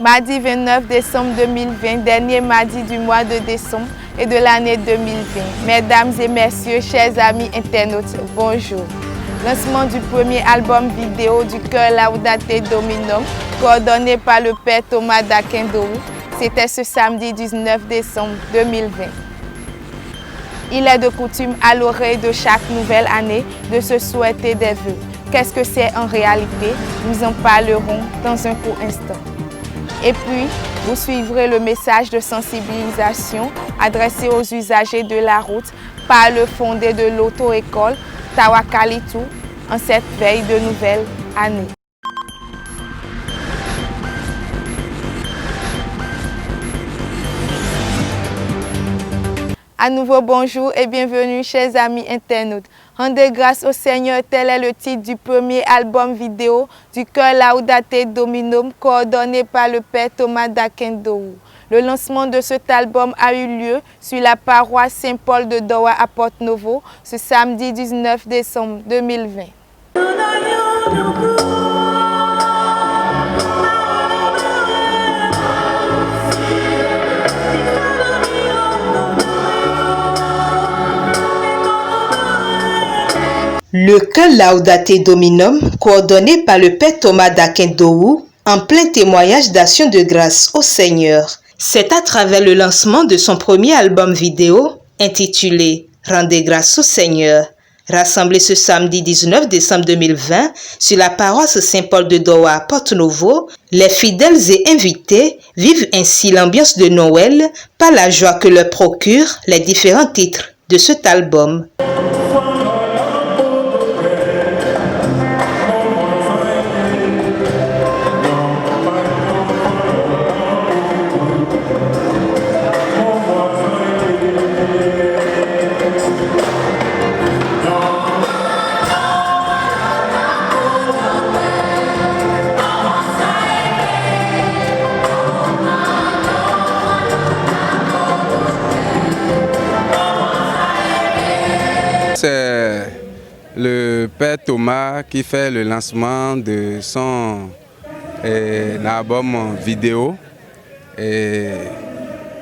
Mardi 29 décembre 2020, dernier mardi du mois de décembre et de l'année 2020. Mesdames et messieurs, chers amis internautes, bonjour. Lancement du premier album vidéo du chœur Laudate Dominum, coordonné par le père Thomas d'Akindowu. C'était ce samedi 19 décembre 2020. Il est de coutume à l'oreille de chaque nouvelle année de se souhaiter des vœux. Qu'est-ce que c'est en réalité? Nous en parlerons dans un court instant. Et puis, vous suivrez le message de sensibilisation adressé aux usagers de la route par le fondé de l'auto-école Tawakalitu en cette veille de nouvelle année. À nouveau, bonjour et bienvenue, chers amis internautes. Rendez grâce au Seigneur, tel est le titre du premier album vidéo du chœur Laudate Dominum, coordonné par le père Thomas d'Akindowu. Le lancement de cet album a eu lieu sur la paroisse Saint-Paul de Dowa à Porto-Novo ce samedi 19 décembre 2020. Le chœur Laudate Dominum, coordonné par le père Thomas d'Akindowu, en plein témoignage d'action de grâce au Seigneur. C'est à travers le lancement de son premier album vidéo, intitulé « Rendez grâce au Seigneur », rassemblé ce samedi 19 décembre 2020 sur la paroisse Saint-Paul de Dowa à Porto-Novo, les fidèles et invités vivent ainsi l'ambiance de Noël par la joie que leur procurent les différents titres de cet album. C'est le père Thomas qui fait le lancement de son album vidéo. Et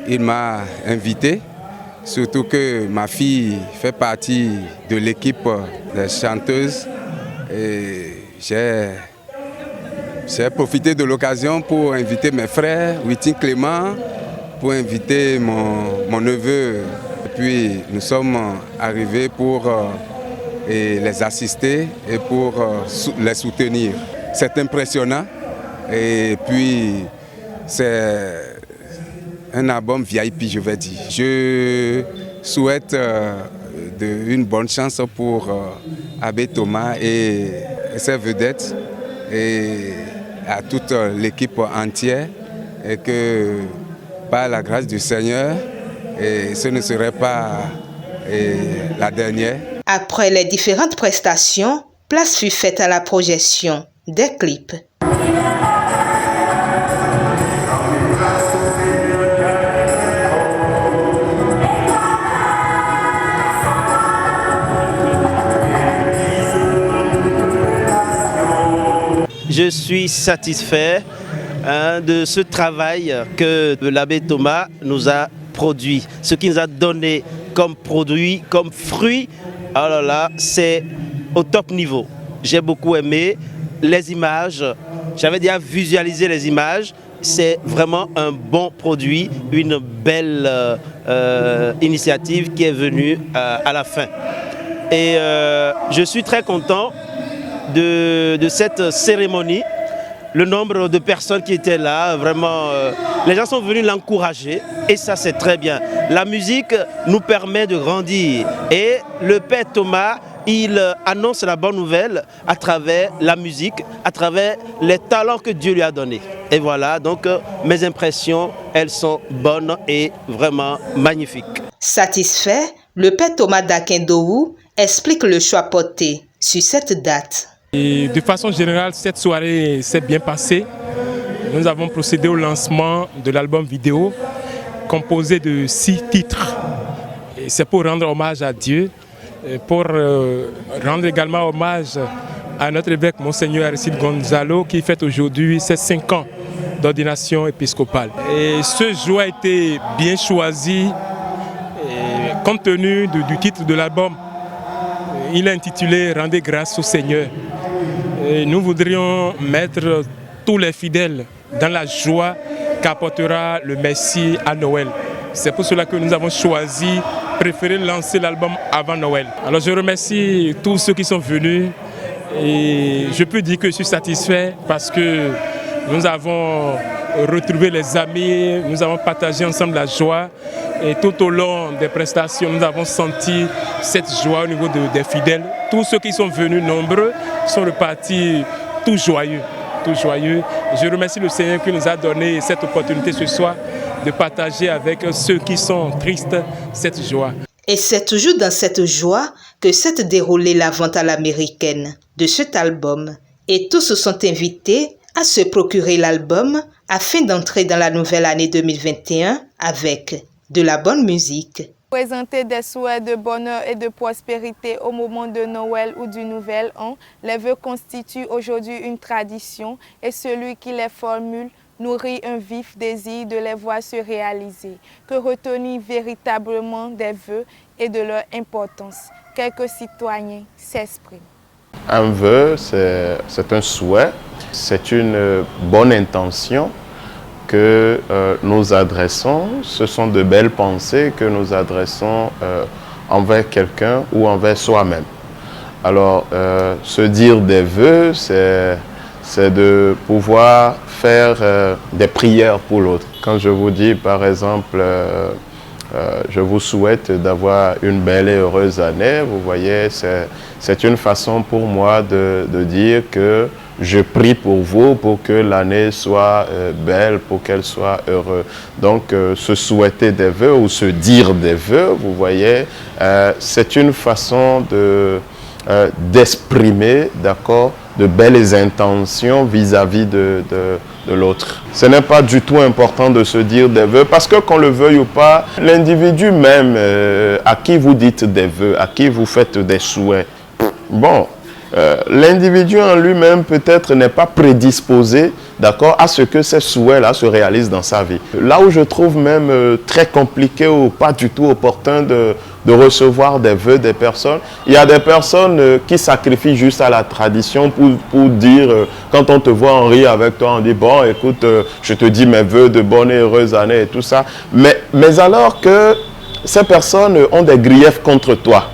il m'a invité, surtout que ma fille fait partie de l'équipe des chanteuses. Et j'ai profité de l'occasion pour inviter mes frères, Witin Clément, pour inviter mon neveu. Et puis nous sommes arrivés pour les assister et pour les soutenir. C'est impressionnant et puis c'est un album VIP, je vais dire. Je souhaite une bonne chance pour Abbé Thomas et ses vedettes et à toute l'équipe entière et que par la grâce du Seigneur, et ce ne serait pas la dernière. Après les différentes prestations, place fut faite à la projection des clips. Je suis satisfait de ce travail que l'abbé Thomas nous a produit. Ce qu'il nous a donné comme produit, comme fruit, alors là, c'est au top niveau. J'ai beaucoup aimé les images, j'avais déjà visualisé les images. C'est vraiment un bon produit, une belle initiative qui est venue à la fin. Et je suis très content de cette cérémonie. Le nombre de personnes qui étaient là, vraiment, les gens sont venus l'encourager et ça c'est très bien. La musique nous permet de grandir et le père Thomas, il annonce la bonne nouvelle à travers la musique, à travers les talents que Dieu lui a donnés. Et voilà, donc mes impressions, elles sont bonnes et vraiment magnifiques. Satisfait, le père Thomas d'Akindowu explique le choix porté sur cette date. Et de façon générale, cette soirée s'est bien passée. Nous avons procédé au lancement de l'album vidéo composé de 6 titres. C'est pour rendre hommage à Dieu, pour rendre également hommage à notre évêque Monseigneur Aristide Gonzalo qui fête aujourd'hui ses 5 ans d'ordination épiscopale. Et ce jour a été bien choisi compte tenu du titre de l'album. Il est intitulé « Rendez grâce au Seigneur ». Et nous voudrions mettre tous les fidèles dans la joie qu'apportera le Messie à Noël. C'est pour cela que nous avons choisi, préféré lancer l'album avant Noël. Alors je remercie tous ceux qui sont venus et je peux dire que je suis satisfait parce que nous avons retrouvé les amis, nous avons partagé ensemble la joie et tout au long des prestations, nous avons senti cette joie au niveau des fidèles. Tous ceux qui sont venus nombreux sont repartis tout joyeux. Je remercie le Seigneur qui nous a donné cette opportunité ce soir de partager avec ceux qui sont tristes cette joie. Et c'est toujours dans cette joie que s'est déroulée la vente à l'américaine de cet album. Et tous se sont invités à se procurer l'album afin d'entrer dans la nouvelle année 2021 avec de la bonne musique. Présenter des souhaits de bonheur et de prospérité au moment de Noël ou du Nouvel An, les vœux constituent aujourd'hui une tradition et celui qui les formule nourrit un vif désir de les voir se réaliser. Que retenir véritablement des vœux et de leur importance? Quelques citoyens s'expriment. Un vœu, c'est un souhait, c'est une bonne intention que nous adressons. Ce sont de belles pensées que nous adressons envers quelqu'un ou envers soi-même. Alors, se dire des vœux, c'est de pouvoir faire des prières pour l'autre. Quand je vous dis, par exemple, je vous souhaite d'avoir une belle et heureuse année, vous voyez, c'est une façon pour moi de dire que je prie pour vous, pour que l'année soit belle, pour qu'elle soit heureuse. Donc, se souhaiter des vœux ou se dire des vœux, vous voyez, c'est une façon d'exprimer, d'accord, de belles intentions vis-à-vis de l'autre. Ce n'est pas du tout important de se dire des vœux parce que qu'on le veuille ou pas, l'individu même à qui vous dites des vœux, à qui vous faites des souhaits, bon, l'individu en lui-même peut-être n'est pas prédisposé, d'accord, à ce que ces souhaits-là se réalisent dans sa vie. Là où je trouve même très compliqué ou pas du tout opportun de recevoir des vœux des personnes, il y a des personnes qui sacrifient juste à la tradition pour dire, quand on te voit en rire avec toi, on dit, bon, écoute, je te dis mes vœux de bonne et heureuse année et tout ça. Mais alors que ces personnes ont des griefs contre toi,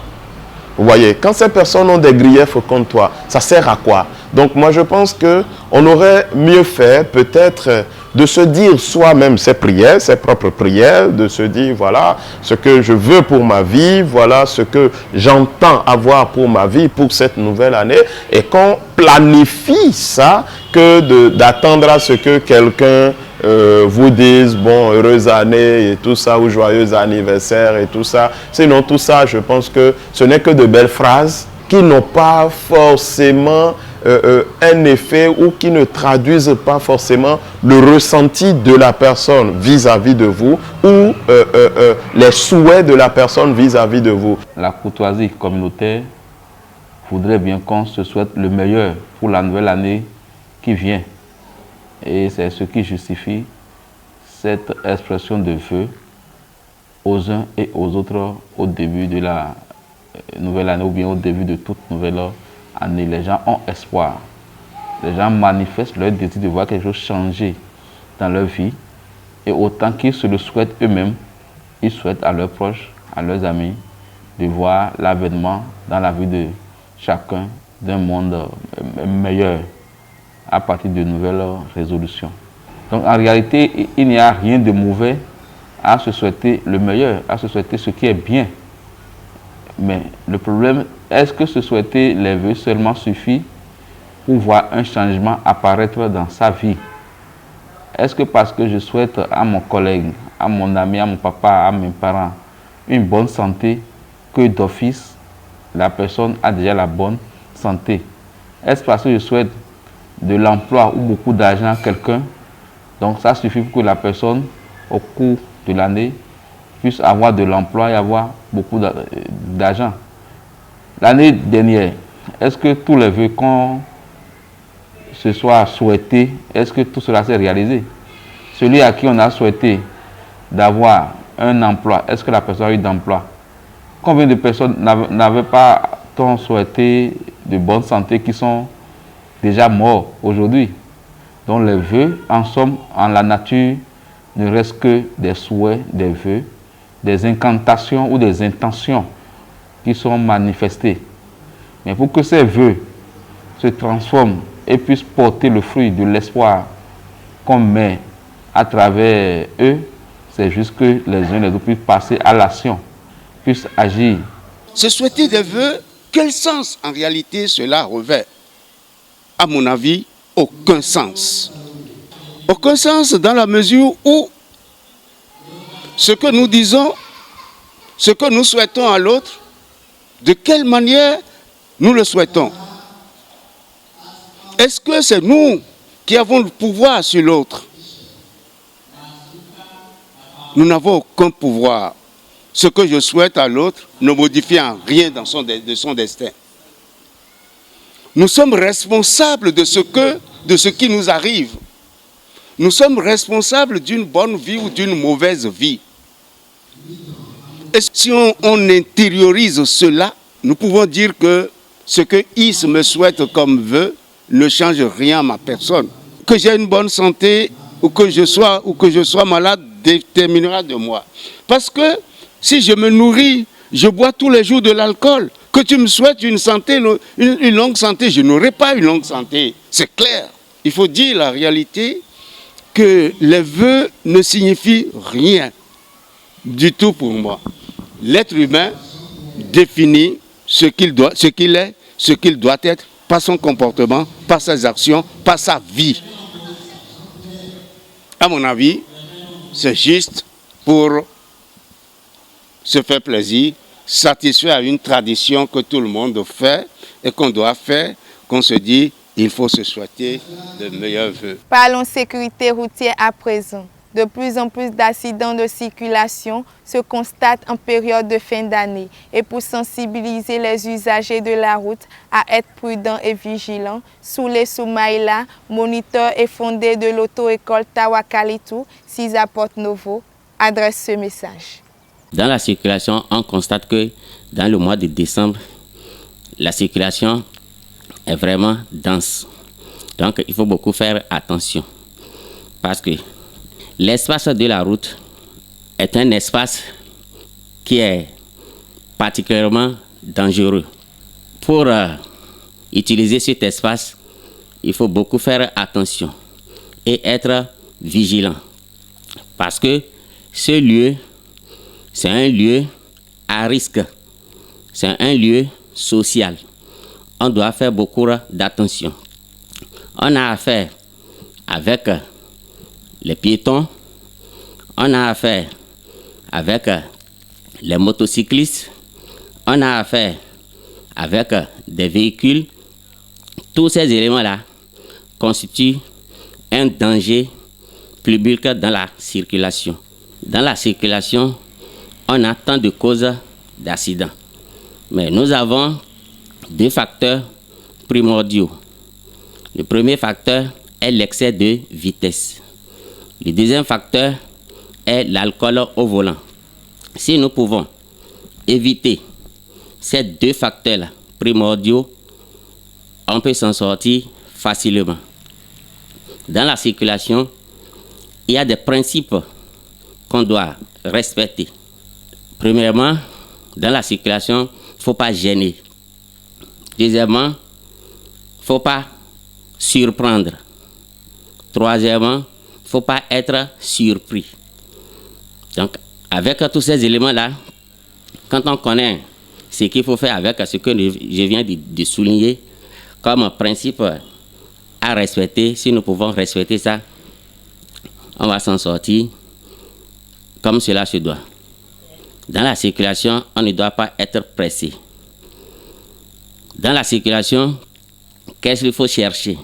vous voyez, quand ces personnes ont des griefs contre toi, ça sert à quoi? Donc moi je pense qu'on aurait mieux fait peut-être de se dire soi-même ses prières, ses propres prières, de se dire voilà ce que je veux pour ma vie, voilà ce que j'entends avoir pour ma vie, pour cette nouvelle année, et qu'on planifie ça que d'attendre à ce que quelqu'un vous dise bon, heureuse année et tout ça, ou joyeux anniversaire et tout ça. Sinon tout ça, je pense que ce n'est que de belles phrases qui n'ont pas forcément un effet ou qui ne traduisent pas forcément le ressenti de la personne vis-à-vis de vous ou les souhaits de la personne vis-à-vis de vous. La courtoisie communautaire voudrait bien qu'on se souhaite le meilleur pour la nouvelle année qui vient. Et c'est ce qui justifie cette expression de vœux aux uns et aux autres au début de la nouvelle année ou bien au début de toute nouvelle année. Les gens ont espoir. Les gens manifestent leur désir de voir quelque chose changer dans leur vie. Et autant qu'ils se le souhaitent eux-mêmes, ils souhaitent à leurs proches, à leurs amis, de voir l'avènement dans la vie de chacun d'un monde meilleur à partir de nouvelles résolutions. Donc en réalité, il n'y a rien de mauvais à se souhaiter le meilleur, à se souhaiter ce qui est bien. Mais le problème, est-ce que se souhaiter les vœux seulement suffit pour voir un changement apparaître dans sa vie? Est-ce que parce que je souhaite à mon collègue, à mon ami, à mon papa, à mes parents, une bonne santé, que d'office, la personne a déjà la bonne santé? Est-ce parce que je souhaite de l'emploi ou beaucoup d'argent à quelqu'un, donc ça suffit pour que la personne, au cours de l'année, puisse avoir de l'emploi et avoir beaucoup d'argent? L'année dernière, est-ce que tous les vœux qu'on se soit souhaités, est-ce que tout cela s'est réalisé? celui à qui on a souhaité d'avoir un emploi, est-ce que la personne a eu d'emploi? Combien de personnes n'avaient pas souhaité de bonne santé qui sont déjà morts aujourd'hui? Donc les vœux, en somme, en la nature, ne restent que des souhaits, des vœux, des incantations ou des intentions qui sont manifestées. Mais pour que ces vœux se transforment et puissent porter le fruit de l'espoir qu'on met à travers eux, c'est juste que les uns et les autres puissent passer à l'action, puissent agir. Se souhaiter des vœux, quel sens en réalité cela revêt? À mon avis, aucun sens. Aucun sens dans la mesure où ce que nous disons, ce que nous souhaitons à l'autre, de quelle manière nous le souhaitons? Est-ce que c'est nous qui avons le pouvoir sur l'autre? Nous n'avons aucun pouvoir. Ce que je souhaite à l'autre ne modifie en rien de son destin. Nous sommes responsables de ce qui nous arrive. Nous sommes responsables d'une bonne vie ou d'une mauvaise vie. Et si on intériorise cela, nous pouvons dire que ce que Is me souhaite comme vœu ne change rien à ma personne. Que j'ai une bonne santé ou que je sois malade déterminera de moi. Parce que si je me nourris, je bois tous les jours de l'alcool, que tu me souhaites une santé, une longue santé, je n'aurai pas une longue santé. C'est clair. Il faut dire la réalité que les vœux ne signifient rien du tout pour moi. L'être humain définit ce qu'il est, ce qu'il doit être, par son comportement, par ses actions, par sa vie. À mon avis, c'est juste pour se faire plaisir, satisfaire à une tradition que tout le monde fait et qu'on doit faire, qu'on se dit, il faut se souhaiter de meilleurs vœux. Parlons sécurité routière à présent. De plus en plus d'accidents de circulation se constatent en période de fin d'année. Et pour sensibiliser les usagers de la route à être prudents et vigilants, Soulé Soumaïla, moniteur et fondé de l'auto-école Tawakalitou, Cisa Porto Novo, adresse ce message. Dans la circulation, on constate que dans le mois de décembre, la circulation est vraiment dense. Donc, il faut beaucoup faire attention. Parce que l'espace de la route est un espace qui est particulièrement dangereux. Pour utiliser cet espace, il faut beaucoup faire attention et être vigilant. Parce que ce lieu, c'est un lieu à risque. C'est un lieu social. On doit faire beaucoup d'attention. On a affaire avec les piétons, on a affaire avec les motocyclistes, on a affaire avec des véhicules. Tous ces éléments-là constituent un danger public dans la circulation. Dans la circulation, on a tant de causes d'accidents. Mais nous avons deux facteurs primordiaux. Le premier facteur est l'excès de vitesse. Le deuxième facteur est l'alcool au volant. Si nous pouvons éviter ces deux facteurs-là primordiaux, on peut s'en sortir facilement. Dans la circulation, il y a des principes qu'on doit respecter. Premièrement, dans la circulation, il ne faut pas gêner. Deuxièmement, il ne faut pas surprendre. Troisièmement, il ne faut pas être surpris. Donc, avec tous ces éléments-là, quand on connaît ce qu'il faut faire avec ce que je viens de souligner comme principe à respecter, si nous pouvons respecter ça, on va s'en sortir comme cela se doit. Dans la circulation, on ne doit pas être pressé. Dans la circulation, qu'est-ce qu'il faut chercher?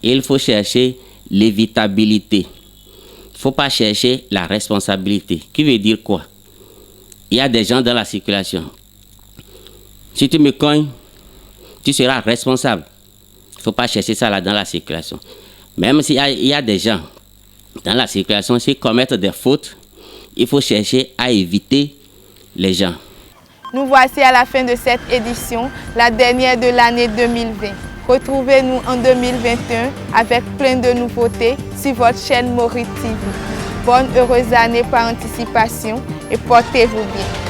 Il faut chercher l'évitabilité. Il ne faut pas chercher la responsabilité. Qui veut dire quoi? Il y a des gens dans la circulation. Si tu me cognes, tu seras responsable. Il ne faut pas chercher ça là dans la circulation. Même s'il y a des gens dans la circulation, s'ils commettent des fautes, il faut chercher à éviter les gens. Nous voici à la fin de cette édition, la dernière de l'année 2020. Retrouvez-nous en 2021 avec plein de nouveautés sur votre chaîne Morit TV. Bonne heureuse année par anticipation et portez-vous bien.